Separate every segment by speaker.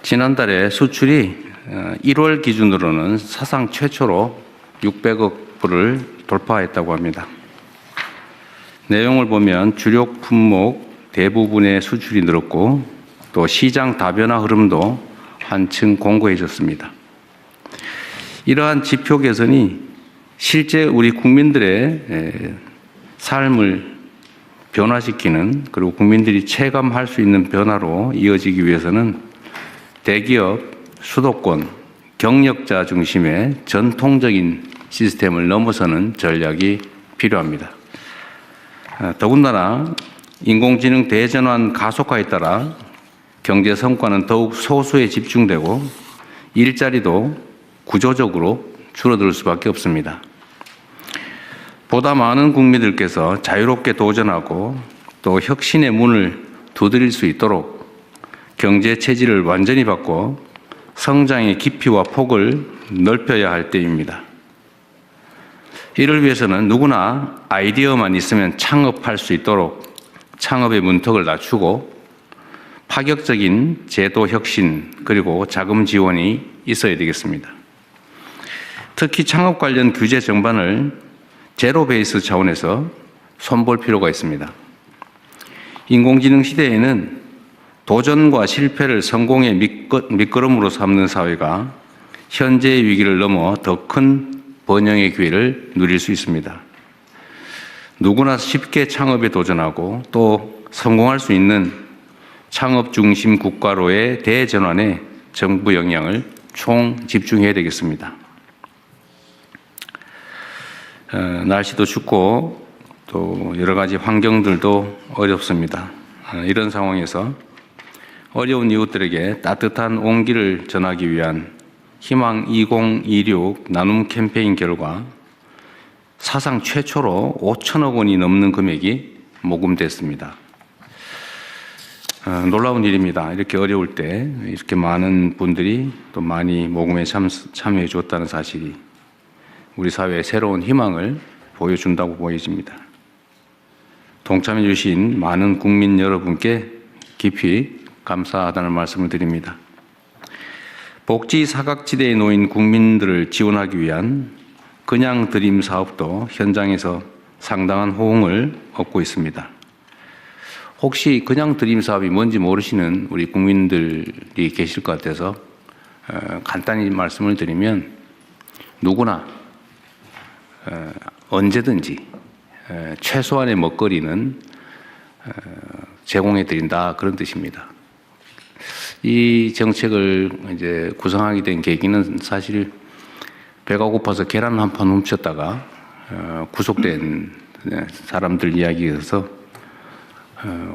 Speaker 1: 지난달에 수출이 1월 기준으로는 사상 최초로 600억 불을 돌파했다고 합니다. 내용을 보면 주력 품목 대부분의 수출이 늘었고 또 시장 다변화 흐름도 한층 공고해졌습니다. 이러한 지표 개선이 실제 우리 국민들의 삶을 변화시키는, 그리고 국민들이 체감할 수 있는 변화로 이어지기 위해서는 대기업, 수도권, 경력자 중심의 전통적인 시스템을 넘어서는 전략이 필요합니다. 더군다나 인공지능 대전환 가속화에 따라 경제 성과는 더욱 소수에 집중되고 일자리도 구조적으로 줄어들 수밖에 없습니다. 보다 많은 국민들께서 자유롭게 도전하고 또 혁신의 문을 두드릴 수 있도록 경제 체질을 완전히 바꿔 성장의 깊이와 폭을 넓혀야 할 때입니다. 이를 위해서는 누구나 아이디어만 있으면 창업할 수 있도록 창업의 문턱을 낮추고 파격적인 제도 혁신 그리고 자금 지원이 있어야 되겠습니다. 특히 창업 관련 규제 전반을 제로 베이스 차원에서 손볼 필요가 있습니다. 인공지능 시대에는 도전과 실패를 성공의 밑거름으로 삼는 사회가 현재의 위기를 넘어 더 큰 번영의 기회를 누릴 수 있습니다. 누구나 쉽게 창업에 도전하고 또 성공할 수 있는 창업 중심 국가로의 대전환에 정부 역량을 총 집중해야 되겠습니다. 날씨도 춥고 또 여러 가지 환경들도 어렵습니다. 이런 상황에서 어려운 이웃들에게 따뜻한 온기를 전하기 위한 희망 2026 나눔 캠페인 결과 사상 최초로 5천억 원이 넘는 금액이 모금됐습니다. 놀라운 일입니다. 이렇게 어려울 때 이렇게 많은 분들이 또 많이 모금에 참여해 주었다는 사실이 우리 사회에 새로운 희망을 보여준다고 보여집니다. 동참해 주신 많은 국민 여러분께 깊이 감사하다는 말씀을 드립니다. 복지 사각지대에 놓인 국민들을 지원하기 위한 그냥 드림 사업도 현장에서 상당한 호응을 얻고 있습니다. 혹시 그냥 드림 사업이 뭔지 모르시는 우리 국민들이 계실 것 같아서 간단히 말씀을 드리면 누구나 언제든지 최소한의 먹거리는 제공해 드린다, 그런 뜻입니다. 이 정책을 이제 구성하게 된 계기는 사실 배가 고파서 계란 한 판 훔쳤다가 구속된 사람들 이야기여서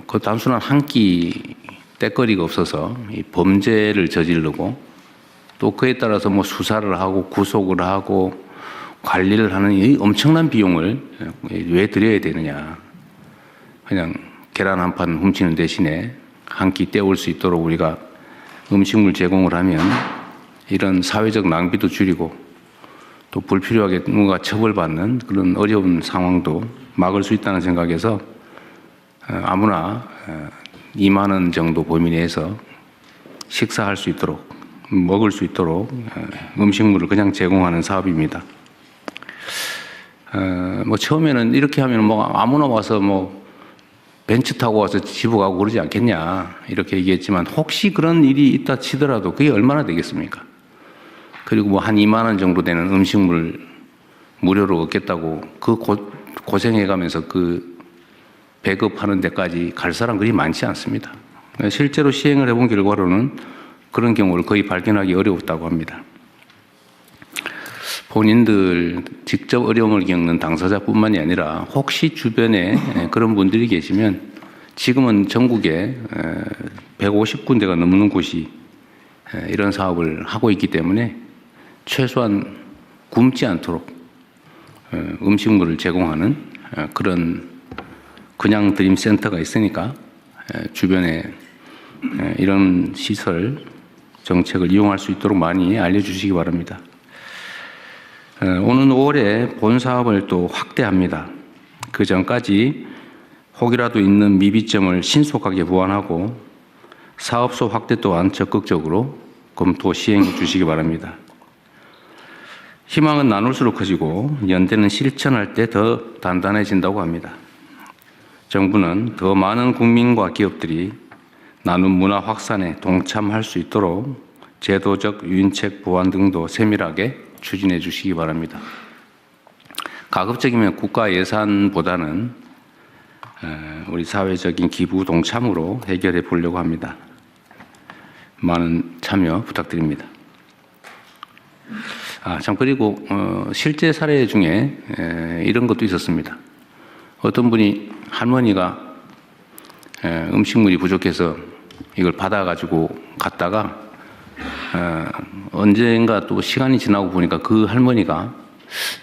Speaker 1: 그 단순한 한 끼 때거리가 없어서 이 범죄를 저지르고 또 그에 따라서 뭐 수사를 하고 구속을 하고 관리를 하는 이 엄청난 비용을 왜 들여야 되느냐. 그냥 계란 한 판 훔치는 대신에 한 끼 때울 수 있도록 우리가 음식물 제공을 하면 이런 사회적 낭비도 줄이고 또 불필요하게 누군가 처벌받는 그런 어려운 상황도 막을 수 있다는 생각에서 아무나 2만 원 정도 범위 내에서 식사할 수 있도록, 먹을 수 있도록 음식물을 그냥 제공하는 사업입니다. 뭐 처음에는 이렇게 하면 뭐 아무나 와서 뭐 벤츠 타고 와서 집어 가고 그러지 않겠냐 이렇게 얘기했지만 혹시 그런 일이 있다 치더라도 그게 얼마나 되겠습니까? 그리고 뭐 한 2만 원 정도 되는 음식물 무료로 얻겠다고 그 고생해가면서 그 배급하는 데까지 갈 사람 그리 많지 않습니다. 실제로 시행을 해본 결과로는 그런 경우를 거의 발견하기 어려웠다고 합니다. 본인들 직접 어려움을 겪는 당사자뿐만이 아니라 혹시 주변에 그런 분들이 계시면 지금은 전국에 150군데가 넘는 곳이 이런 사업을 하고 있기 때문에 최소한 굶지 않도록 음식물을 제공하는 그런 그냥 드림 센터가 있으니까 주변에 이런 시설 정책을 이용할 수 있도록 많이 알려주시기 바랍니다. 오는 5월에 본 사업을 또 확대합니다. 그 전까지 혹이라도 있는 미비점을 신속하게 보완하고 사업소 확대 또한 적극적으로 검토 시행해 주시기 바랍니다. 희망은 나눌수록 커지고 연대는 실천할 때 더 단단해진다고 합니다. 정부는 더 많은 국민과 기업들이 나눔 문화 확산에 동참할 수 있도록 제도적 유인책 보완 등도 세밀하게 추진해 주시기 바랍니다. 가급적이면 국가 예산보다는 우리 사회적인 기부 동참으로 해결해 보려고 합니다. 많은 참여 부탁드립니다. 그리고 실제 사례 중에 이런 것도 있었습니다. 어떤 분이 할머니가 음식물이 부족해서 이걸 받아가지고 갔다가 언젠가 또 시간이 지나고 보니까 그 할머니가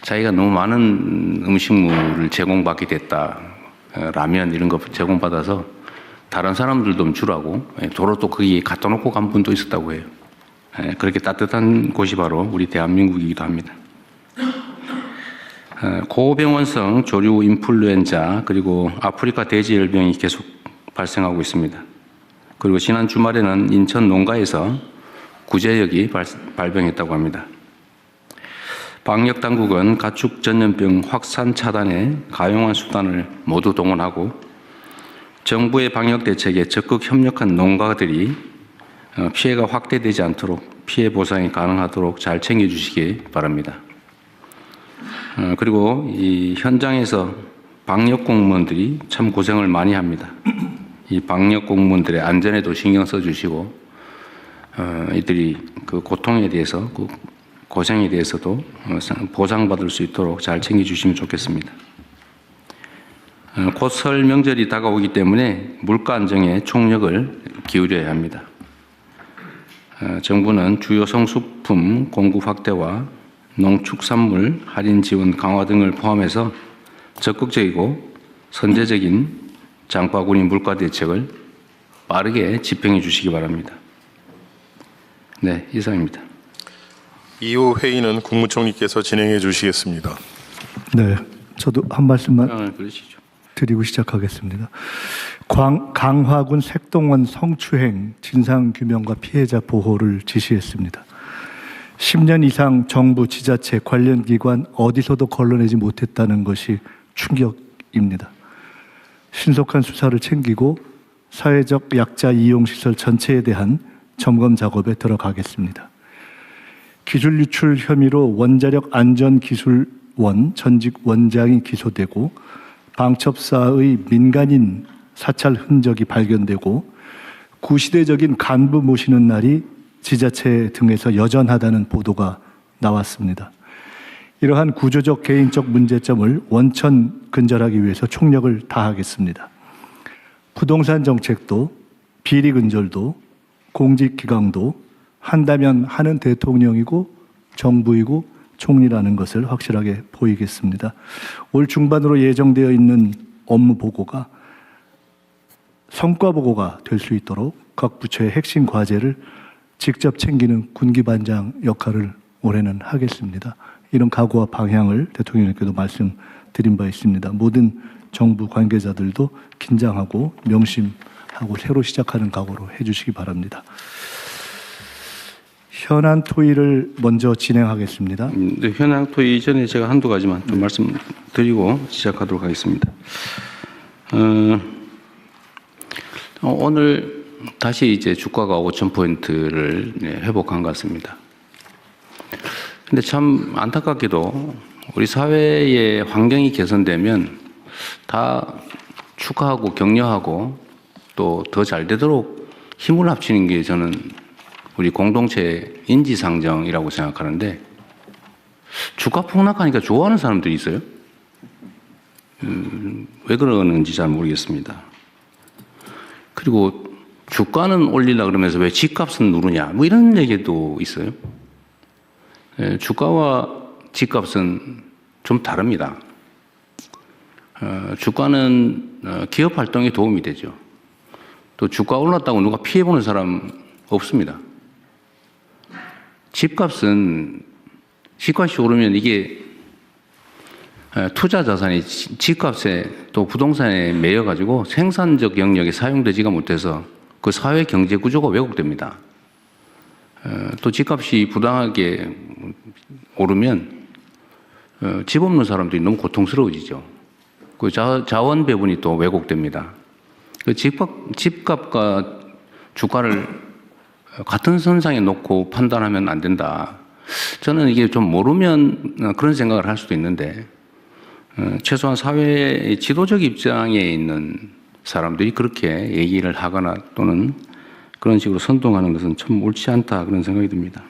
Speaker 1: 자기가 너무 많은 음식물을 제공받게 됐다. 라면 이런 거 제공받아서 다른 사람들도 좀 주라고 도로 또 거기에 갖다 놓고 간 분도 있었다고 해요. 그렇게 따뜻한 곳이 바로 우리 대한민국이기도 합니다. 고병원성 조류 인플루엔자 그리고 아프리카 돼지열병이 계속 발생하고 있습니다. 그리고 지난 주말에는 인천 농가에서 구제역이 발병했다고 합니다. 방역 당국은 가축 전염병 확산 차단에 가용한 수단을 모두 동원하고 정부의 방역 대책에 적극 협력한 농가들이 피해가 확대되지 않도록 피해 보상이 가능하도록 잘 챙겨주시기 바랍니다. 그리고 이 현장에서 방역 공무원들이 참 고생을 많이 합니다. 이 방역 공무원들의 안전에도 신경 써주시고 이들이 그 고통에 대해서 그 고생에 대해서도 보상받을 수 있도록 잘 챙겨주시면 좋겠습니다. 곧 설 명절이 다가오기 때문에 물가 안정에 총력을 기울여야 합니다. 정부는 주요 성수품 공급 확대와 농축산물 할인 지원 강화 등을 포함해서 적극적이고 선제적인 장바구니 물가 대책을 빠르게 집행해 주시기 바랍니다. 네, 이상입니다.
Speaker 2: 이후 회의는 국무총리께서 진행해 주시겠습니다.
Speaker 3: 네, 저도 한 말씀만
Speaker 1: 그러시죠.
Speaker 3: 드리고 시작하겠습니다. 강화군 색동원 성추행 진상규명과 피해자 보호를 지시했습니다. 10년 이상 정부, 지자체, 관련 기관 어디서도 걸러내지 못했다는 것이 충격입니다. 신속한 수사를 챙기고 사회적 약자 이용시설 전체에 대한 점검 작업에 들어가겠습니다. 기술 유출 혐의로 원자력 안전기술원 전직 원장이 기소되고 방첩사의 민간인 사찰 흔적이 발견되고 구시대적인 간부 모시는 날이 지자체 등에서 여전하다는 보도가 나왔습니다. 이러한 구조적 개인적 문제점을 원천 근절하기 위해서 총력을 다하겠습니다. 부동산 정책도 비리 근절도 공직기강도 한다면 하는 대통령이고 정부이고 총리라는 것을 확실하게 보이겠습니다. 올 중반으로 예정되어 있는 업무 보고가 성과 보고가 될 수 있도록 각 부처의 핵심 과제를 직접 챙기는 군기반장 역할을 올해는 하겠습니다. 이런 각오와 방향을 대통령님께도 말씀드린 바 있습니다. 모든 정부 관계자들도 긴장하고 명심하고 새로 시작하는 각오로 해주시기 바랍니다. 현안 토의를 먼저 진행하겠습니다.
Speaker 1: 네, 현안 토의 이전에 제가 한두 가지만 좀 말씀드리고 시작하도록 하겠습니다. 오늘 다시 이제 주가가 5,000포인트를 회복한 것 같습니다. 근데 참 안타깝게도 우리 사회의 환경이 개선되면 다 축하하고 격려하고 또 더 잘 되도록 힘을 합치는 게 저는 우리 공동체 인지상정이라고 생각하는데 주가 폭락하니까 좋아하는 사람들이 있어요. 왜 그러는지 잘 모르겠습니다. 그리고 주가는 올리려고 그러면서 왜 집값은 누르냐 뭐 이런 얘기도 있어요. 주가와 집값은 좀 다릅니다. 주가는 기업 활동에 도움이 되죠. 또 주가 올랐다고 누가 피해보는 사람 없습니다. 집값은 집값이 오르면 이게 투자 자산이 집값에 또 부동산에 매여가지고 생산적 영역에 사용되지가 못해서 그 사회 경제 구조가 왜곡됩니다. 또 집값이 부당하게 오르면 집 없는 사람들이 너무 고통스러워지죠. 그 자원 배분이 또 왜곡됩니다. 그 집값과 주가를 같은 선상에 놓고 판단하면 안 된다. 저는 이게 좀 모르면 그런 생각을 할 수도 있는데 최소한 사회의 지도적 입장에 있는 사람들이 그렇게 얘기를 하거나 또는 그런 식으로 선동하는 것은 참 옳지 않다 그런 생각이 듭니다.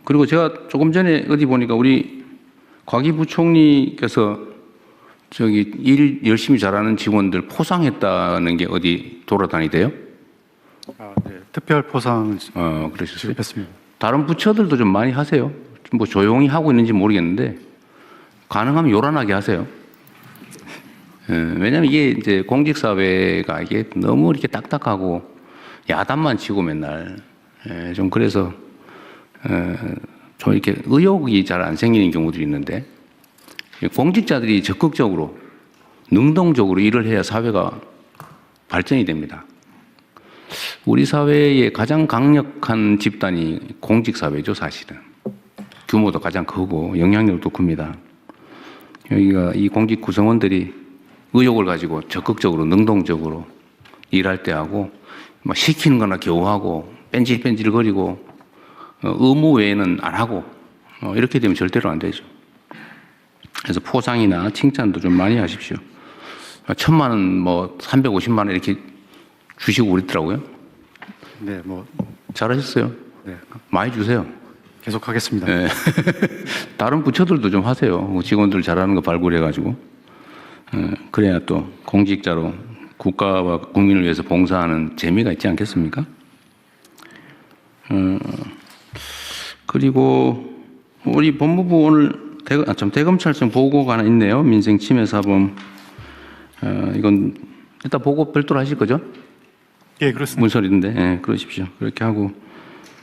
Speaker 1: 그리고 제가 조금 전에 어디 보니까 우리 곽이 부총리께서 저기 일 열심히 잘하는 직원들 포상했다는 게 어디 돌아다니대요?
Speaker 4: 네. 특별 포상
Speaker 1: 그러셨어요?
Speaker 4: 지급했습니다.
Speaker 1: 다른 부처들도 좀 많이 하세요. 뭐 조용히 하고 있는지 모르겠는데 가능하면 요란하게 하세요. 왜냐하면 이게 이제 공직사회가 이게 너무 이렇게 딱딱하고 야단만 치고 맨날 좀 그래서 좀 이렇게 의욕이 잘 안 생기는 경우들이 있는데 공직자들이 적극적으로 능동적으로 일을 해야 사회가 발전이 됩니다. 우리 사회의 가장 강력한 집단이 공직사회죠, 사실은. 규모도 가장 크고 영향력도 큽니다. 여기가 이 공직 구성원들이 의욕을 가지고 적극적으로 능동적으로 일할 때 하고 막 시키는 거나 겨우 하고 뺀질뺀질 거리고 의무 외에는 안 하고 이렇게 되면 절대로 안 되죠. 그래서 포상이나 칭찬도 좀 많이 하십시오. 1,000만 원, 뭐 350만 원 이렇게 주시고 그랬더라고요.
Speaker 4: 네, 뭐
Speaker 1: 잘하셨어요.
Speaker 4: 네,
Speaker 1: 많이 주세요.
Speaker 4: 계속하겠습니다.
Speaker 1: 네. 다른 부처들도 좀 하세요. 직원들 잘하는 거 발굴해가지고. 그래야 또 공직자로 국가와 국민을 위해서 봉사하는 재미가 있지 않겠습니까? 그리고 우리 법무부 오늘 대검찰청 보고가 하나 있네요. 민생 침해 사범. 이건 일단 보고 별도로 하실 거죠?
Speaker 3: 예, 그렇습니다.
Speaker 1: 문서인데, 예, 그러십시오. 그렇게 하고.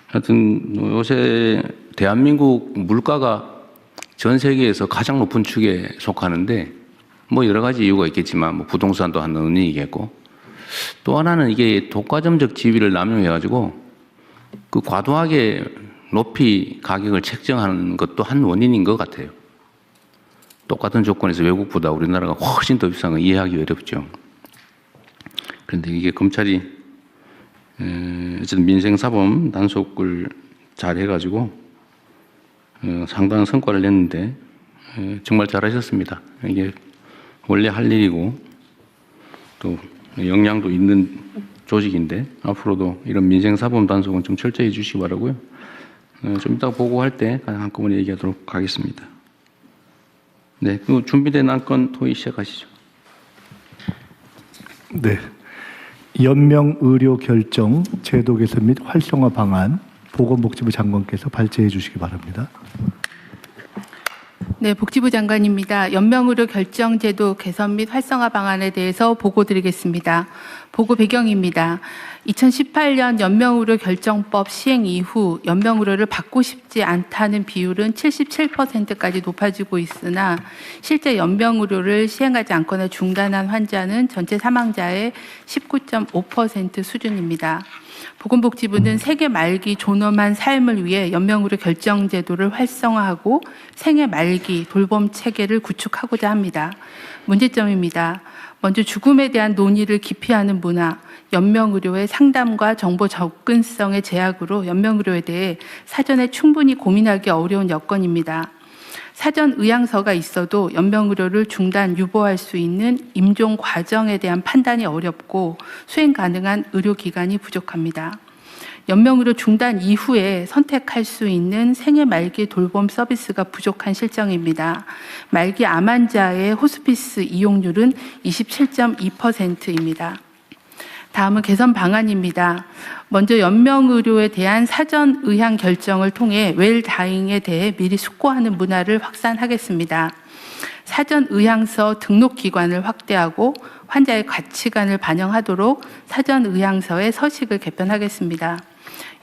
Speaker 1: 하여튼 요새 대한민국 물가가 전 세계에서 가장 높은 축에 속하는데 뭐 여러 가지 이유가 있겠지만 뭐 부동산도 한 원인이겠고 또 하나는 이게 독과점적 지위를 남용해가지고 그 과도하게 높이 가격을 책정하는 것도 한 원인인 것 같아요. 똑같은 조건에서 외국보다 우리나라가 훨씬 더 비싼 건 이해하기 어렵죠. 그런데 이게 검찰이 어쨌든 민생사범 단속을 잘 해가지고 상당한 성과를 냈는데 정말 잘하셨습니다. 이게 원래 할 일이고 또 역량도 있는 조직인데 앞으로도 이런 민생사범 단속은 좀 철저히 해주시기 바라고요. 좀 이따 보고할 때 한꺼번에 얘기하도록 하겠습니다. 네, 그 준비된 안건 토의 시작하시죠.
Speaker 3: 네. 연명 의료 결정 제도 개선 및 활성화 방안 보건복지부 장관께서 발제해 주시기 바랍니다.
Speaker 5: 네, 복지부 장관입니다. 연명의료 결정제도 개선 및 활성화 방안에 대해서 보고드리겠습니다. 보고 배경입니다. 2018년 연명의료 결정법 시행 이후 연명의료를 받고 싶지 않다는 비율은 77%까지 높아지고 있으나 실제 연명의료를 시행하지 않거나 중단한 환자는 전체 사망자의 19.5% 수준입니다. 보건복지부는 생애 말기 존엄한 삶을 위해 연명의료 결정제도를 활성화하고 생애 말기 돌봄 체계를 구축하고자 합니다. 문제점입니다. 먼저 죽음에 대한 논의를 기피하는 문화, 연명의료의 상담과 정보 접근성의 제약으로 연명의료에 대해 사전에 충분히 고민하기 어려운 여건입니다. 사전 의향서가 있어도 연명의료를 중단, 유보할 수 있는 임종 과정에 대한 판단이 어렵고 수행 가능한 의료기관이 부족합니다. 연명의료 중단 이후에 선택할 수 있는 생애 말기 돌봄 서비스가 부족한 실정입니다. 말기 암 환자의 호스피스 이용률은 27.2%입니다. 다음은 개선 방안입니다. 먼저 연명의료에 대한 사전 의향 결정을 통해 웰다잉에 대해 미리 숙고하는 문화를 확산하겠습니다. 사전 의향서 등록 기관을 확대하고 환자의 가치관을 반영하도록 사전 의향서의 서식을 개편하겠습니다.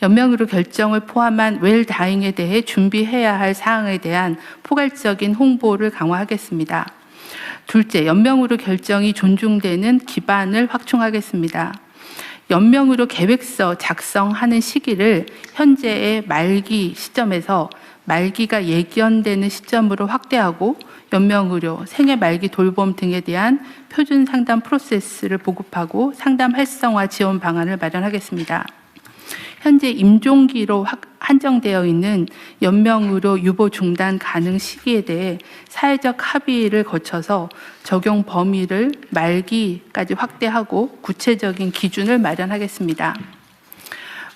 Speaker 5: 연명의료 결정을 포함한 웰다잉에 대해 준비해야 할 사항에 대한 포괄적인 홍보를 강화하겠습니다. 둘째, 연명의료 결정이 존중되는 기반을 확충하겠습니다. 연명의료 계획서 작성하는 시기를 현재의 말기 시점에서 말기가 예견되는 시점으로 확대하고 연명의료, 생애 말기 돌봄 등에 대한 표준 상담 프로세스를 보급하고 상담 활성화 지원 방안을 마련하겠습니다. 현재 임종기로 한정되어 있는 연명의료 유보 중단 가능 시기에 대해 사회적 합의를 거쳐서 적용 범위를 말기까지 확대하고 구체적인 기준을 마련하겠습니다.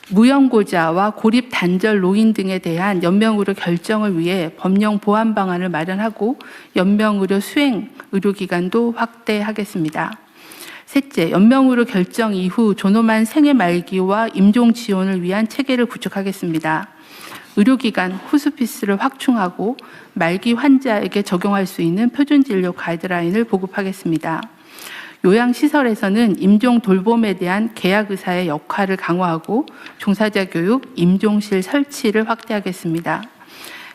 Speaker 5: 무연고자와 고립 단절 노인 등에 대한 연명의료 결정을 위해 법령 보완 방안을 마련하고 연명의료 수행 의료기관도 확대하겠습니다. 셋째, 연명의료 결정 이후 존엄한 생애 말기와 임종 지원을 위한 체계를 구축하겠습니다. 의료기관 호스피스를 확충하고 말기 환자에게 적용할 수 있는 표준진료 가이드라인을 보급하겠습니다. 요양시설에서는 임종 돌봄에 대한 계약의사의 역할을 강화하고 종사자 교육, 임종실 설치를 확대하겠습니다.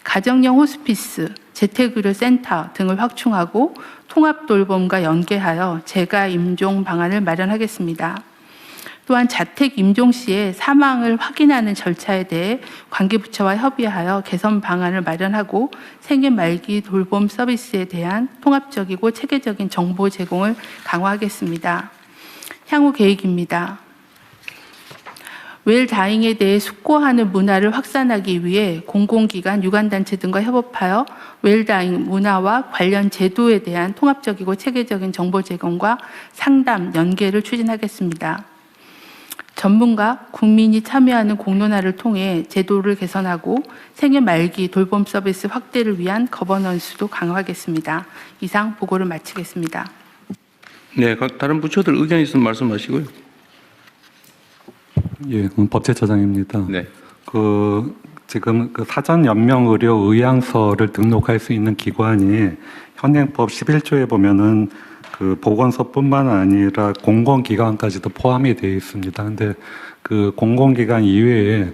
Speaker 5: 가정형 호스피스, 재택의료센터 등을 확충하고 통합돌봄과 연계하여 재가 임종 방안을 마련하겠습니다. 또한 자택 임종 시에 사망을 확인하는 절차에 대해 관계부처와 협의하여 개선 방안을 마련하고 생애 말기 돌봄 서비스에 대한 통합적이고 체계적인 정보 제공을 강화하겠습니다. 향후 계획입니다. 웰다잉에 대해 숙고하는 문화를 확산하기 위해 공공기관, 유관단체 등과 협업하여 웰다잉 문화와 관련 제도에 대한 통합적이고 체계적인 정보 제공과 상담, 연계를 추진하겠습니다. 전문가, 국민이 참여하는 공론화를 통해 제도를 개선하고 생애 말기 돌봄 서비스 확대를 위한 거버넌스도 강화하겠습니다. 이상 보고를 마치겠습니다.
Speaker 1: 네, 다른 부처들 의견 있으면 말씀하시고요.
Speaker 6: 예, 법제처장입니다.
Speaker 1: 네.
Speaker 6: 지금 사전 연명 의료 의향서를 등록할 수 있는 기관이 현행법 11조에 보면은 보건소뿐만 아니라 공공기관까지도 포함이 되어 있습니다. 근데 공공기관 이외에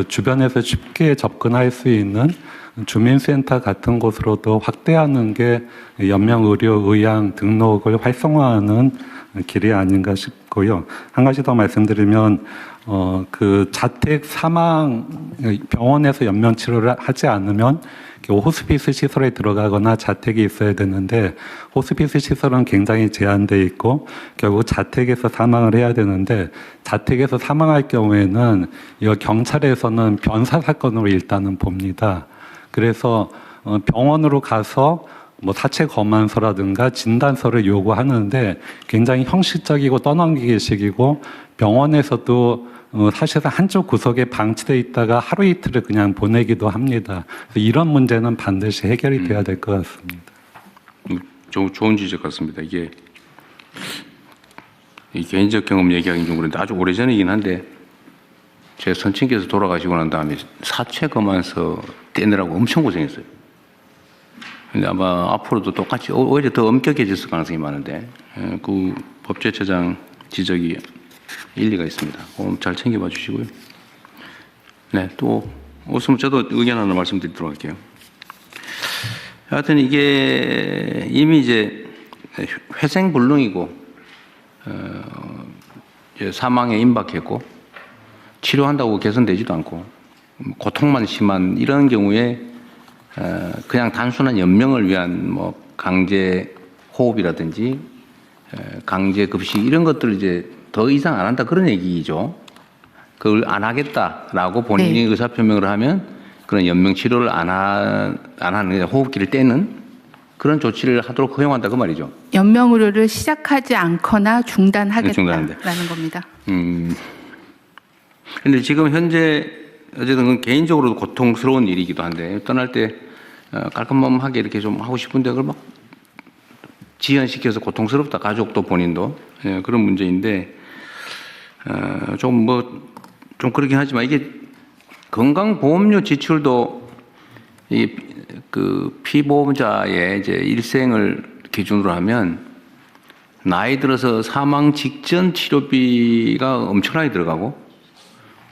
Speaker 6: 주변에서 쉽게 접근할 수 있는 주민센터 같은 곳으로도 확대하는 게 연명 의료 의향 등록을 활성화하는 길이 아닌가 싶고요. 한 가지 더 말씀드리면 자택 사망 병원에서 연명 치료를 하지 않으면 호스피스 시설에 들어가거나 자택이 있어야 되는데 호스피스 시설은 굉장히 제한돼 있고 결국 자택에서 사망을 해야 되는데 자택에서 사망할 경우에는 이 경찰에서는 변사 사건으로 일단은 봅니다. 그래서 병원으로 가서 사체 검안서라든가 진단서를 요구하는데 굉장히 형식적이고 떠넘기기식이고 병원에서도 사실상 한쪽 구석에 방치돼 있다가 하루 이틀을 그냥 보내기도 합니다. 그래서 이런 문제는 반드시 해결이 돼야 될 것 같습니다.
Speaker 1: 좋은 지적 같습니다. 이게 이 개인적 경험 얘기하기는 좀 그런데 아주 오래전이긴 한데 제 선친께서 돌아가시고 난 다음에 사체 검안서 떼느라고 엄청 고생했어요. 근데 아마 앞으로도 똑같이 오히려 더 엄격해질 가능성이 많은데 그 법제처장 지적이 일리가 있습니다. 잘 챙겨봐 주시고요. 네, 또 없으면 저도 의견 하나 말씀드리도록 할게요. 하여튼 이게 이미 이제 회생불능이고 이제 사망에 임박했고 치료한다고 개선되지도 않고 고통만 심한 이런 경우에 그냥 단순한 연명을 위한 강제 호흡이라든지 강제 급식 이런 것들을 이제 더 이상 안 한다 그런 얘기죠. 그걸 안 하겠다라고 본인이 네. 의사표명을 하면 그런 연명 치료를 안 하는 호흡기를 떼는 그런 조치를 하도록 허용한다 그 말이죠.
Speaker 5: 연명 의료를 시작하지 않거나 중단하겠다라는 겁니다.
Speaker 1: 그런데 지금 현재 어쨌든 개인적으로도 고통스러운 일이기도 한데 떠날 때 깔끔하게 이렇게 좀 하고 싶은데 그걸 막 지연시켜서 고통스럽다 가족도 본인도 그런 문제인데 좀 그렇긴 하지만 이게 건강보험료 지출도 그 피보험자의 이제 일생을 기준으로 하면 나이 들어서 사망 직전 치료비가 엄청나게 들어가고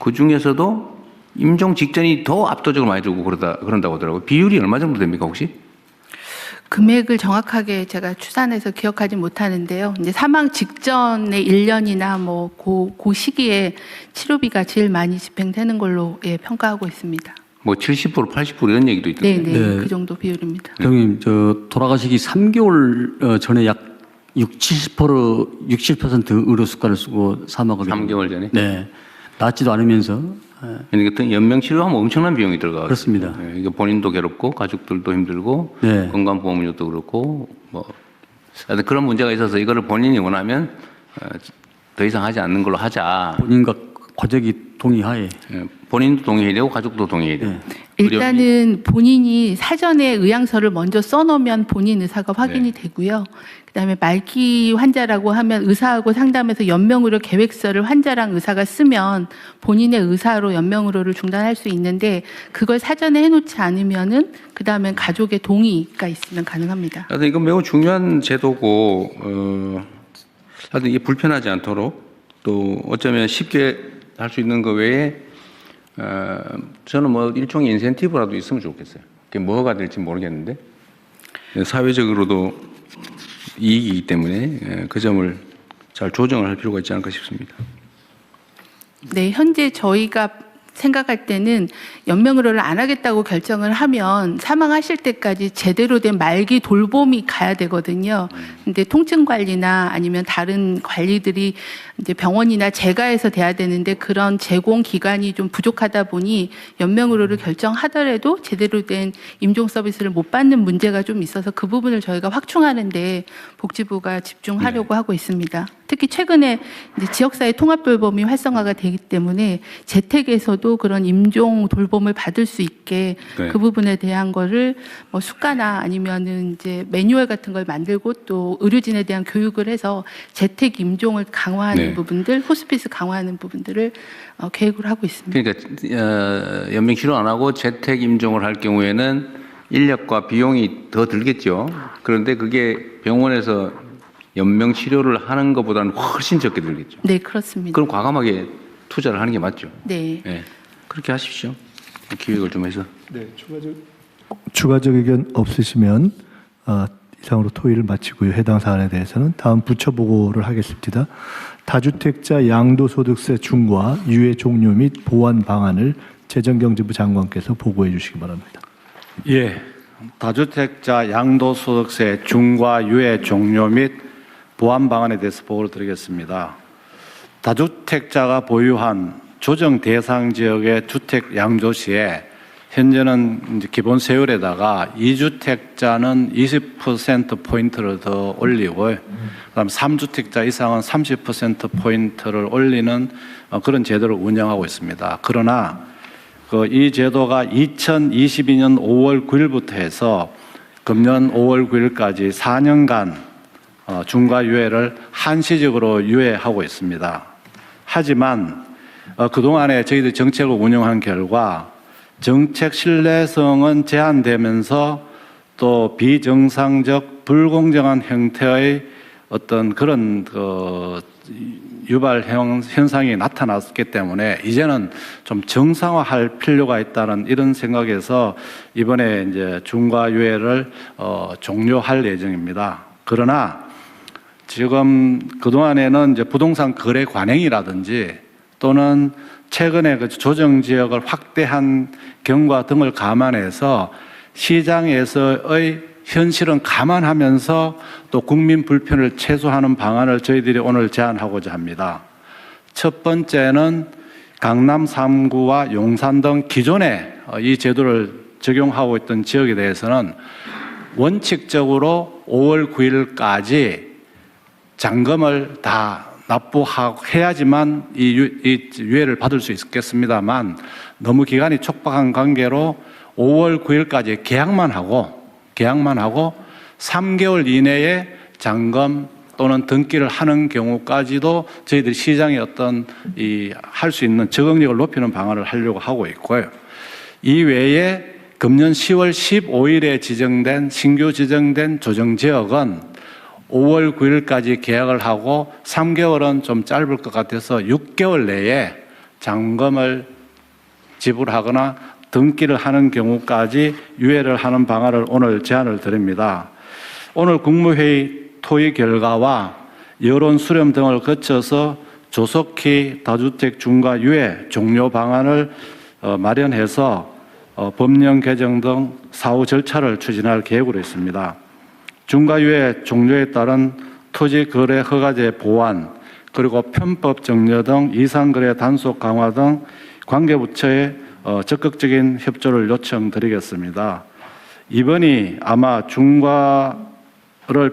Speaker 1: 그 중에서도 임종 직전이 더 압도적으로 많이 들고 그런다고 하더라고요. 비율이 얼마 정도 됩니까 혹시?
Speaker 5: 금액을 정확하게 제가 추산해서 기억하지 못하는데요. 이제 사망 직전의 1년이나 뭐 그 시기에 치료비가 제일 많이 집행되는 걸로 예, 평가하고 있습니다.
Speaker 1: 뭐 70%, 80% 이런 얘기도 있던데.
Speaker 5: 네,
Speaker 7: 네.
Speaker 5: 그 정도 비율입니다.
Speaker 7: 대통령님, 돌아가시기 3개월 전에 약 60% 의료 수가를 쓰고 사망을
Speaker 1: 3개월 전에.
Speaker 7: 네, 낫지도 않으면서
Speaker 1: 그러니까 연명 치료하면 엄청난 비용이 들어가요.
Speaker 7: 그렇습니다.
Speaker 1: 이게 본인도 괴롭고 가족들도 힘들고
Speaker 7: 네.
Speaker 1: 건강보험료도 그렇고 뭐 하여튼 그런 문제가 있어서 이거를 본인이 원하면 더 이상 하지 않는 걸로 하자.
Speaker 7: 본인과 가족이 동의하에
Speaker 1: 본인도 동의해야 되고 가족도 동의해야 돼요.
Speaker 7: 네.
Speaker 5: 일단은 본인이 사전에 의향서를 먼저 써놓으면 본인 의사가 확인이 되고요. 그다음에 말기 환자라고 하면 의사하고 상담해서 연명의료 계획서를 환자랑 의사가 쓰면 본인의 의사로 연명의료를 중단할 수 있는데 그걸 사전에 해놓지 않으면은 그다음엔 가족의 동의가 있으면 가능합니다.
Speaker 1: 하여튼 이건 매우 중요한 제도고 하여튼 이게 불편하지 않도록 또 어쩌면 쉽게 할 수 있는 거 외에 저는 뭐 일종의 인센티브라도 있으면 좋겠어요. 그게 뭐가 될지 모르겠는데 사회적으로도 이익이기 때문에 그 점을 잘 조정을 할 필요가 있지 않을까 싶습니다.
Speaker 5: 네, 현재 저희가 생각할 때는 연명의료를 안 하겠다고 결정을 하면 사망하실 때까지 제대로 된 말기 돌봄이 가야 되거든요. 근데 통증 관리나 아니면 다른 관리들이 이제 병원이나 재가에서 돼야 되는데 그런 제공 기관이 좀 부족하다 보니 연명의료를 결정하더라도 제대로 된 임종 서비스를 못 받는 문제가 좀 있어서 그 부분을 저희가 확충하는데 복지부가 집중하려고 하고 있습니다. 특히 최근에 이제 지역사회 통합 돌봄이 활성화가 되기 때문에 재택에서도 그런 임종 돌봄을 받을 수 있게
Speaker 1: 네.
Speaker 5: 그 부분에 대한 거를 뭐 수가나 아니면은 이제 매뉴얼 같은 걸 만들고 또 의료진에 대한 교육을 해서 재택 임종을 강화하는
Speaker 1: 네.
Speaker 5: 부분들, 호스피스 강화하는 부분들을 계획을 하고 있습니다.
Speaker 1: 그러니까 연명 치료 안 하고 재택 임종을 할 경우에는 인력과 비용이 더 들겠죠. 그런데 그게 병원에서 연명 치료를 하는 것보다는 훨씬 적게 들겠죠.
Speaker 5: 네, 그렇습니다.
Speaker 1: 그럼 과감하게 투자를 하는 게 맞죠.
Speaker 5: 네.
Speaker 1: 네. 그렇게 하십시오. 기획을 좀 해서.
Speaker 3: 네, 추가적 의견 없으시면 이상으로 토의를 마치고요. 해당 사안에 대해서는 다음 부처 보고를 하겠습니다. 다주택자 양도소득세 중과 유예 종료 및 보완 방안을 재정경제부 장관께서 보고해 주시기 바랍니다.
Speaker 4: 예, 다주택자 양도소득세 중과 유예 종료 및 보완 방안에 대해서 보고를 드리겠습니다. 다주택자가 보유한 조정 대상 지역의 주택 양도 시에 현재는 이제 기본 세율에다가 2주택자는 20% 포인트를 더 올리고, 그다음 3주택자 이상은 30% 포인트를 올리는 그런 제도를 운영하고 있습니다. 그러나 이 제도가 2022년 5월 9일부터 해서 금년 5월 9일까지 4년간 중과 유예를 한시적으로 유예하고 있습니다. 하지만 그동안에 저희들이 정책을 운영한 결과 정책 신뢰성은 제한되면서 또 비정상적 불공정한 형태의 어떤 그런 유발 현상이 나타났기 때문에 이제는 좀 정상화할 필요가 있다는 이런 생각에서 이번에 이제 중과 유예를 종료할 예정입니다. 그러나 지금 그동안에는 이제 부동산 거래 관행이라든지 또는 최근에 그 조정 지역을 확대한 경과 등을 감안해서 시장에서의 현실은 감안하면서 또 국민 불편을 최소화하는 방안을 저희들이 오늘 제안하고자 합니다. 첫 번째는 강남 3구와 용산 등 기존에 이 제도를 적용하고 있던 지역에 대해서는 원칙적으로 5월 9일까지 잔금을 다 납부해야지만 이 유예를 받을 수 있겠습니다만 너무 기간이 촉박한 관계로 5월 9일까지 계약만 하고 3개월 이내에 잔금 또는 등기를 하는 경우까지도 저희들이 시장에 어떤 할 수 있는 적응력을 높이는 방안을 하려고 하고 있고요. 이 외에 금년 10월 15일에 신규 지정된 조정 지역은 5월 9일까지 계약을 하고 3개월은 좀 짧을 것 같아서 6개월 내에 잔금을 지불하거나 등기를 하는 경우까지 유예를 하는 방안을 오늘 제안을 드립니다. 오늘 국무회의 토의 결과와 여론 수렴 등을 거쳐서 조속히 다주택 중과 유예 종료 방안을 마련해서 법령 개정 등 사후 절차를 추진할 계획으로 있습니다. 중과 유예 종료에 따른 토지 거래 허가제 보완 그리고 편법 정려 등 이상거래 단속 강화 등 관계부처의 적극적인 협조를 요청드리겠습니다. 이번이 아마 중과를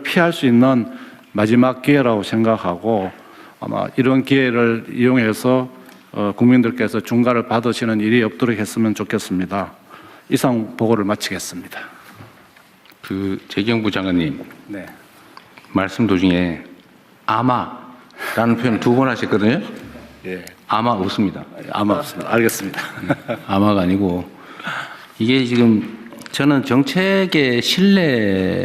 Speaker 4: 피할 수 있는 마지막 기회라고 생각하고 아마 이런 기회를 이용해서 국민들께서 중과를 받으시는 일이 없도록 했으면 좋겠습니다. 이상 보고를 마치겠습니다.
Speaker 1: 재경부 장관님
Speaker 4: 네.
Speaker 1: 말씀 도중에 아마라는 표현 2번 하셨거든요.
Speaker 4: 예.
Speaker 1: 아마 없습니다.
Speaker 4: 아마 없습니다. 알겠습니다.
Speaker 1: 아마가 아니고 이게 지금 저는 정책의 신뢰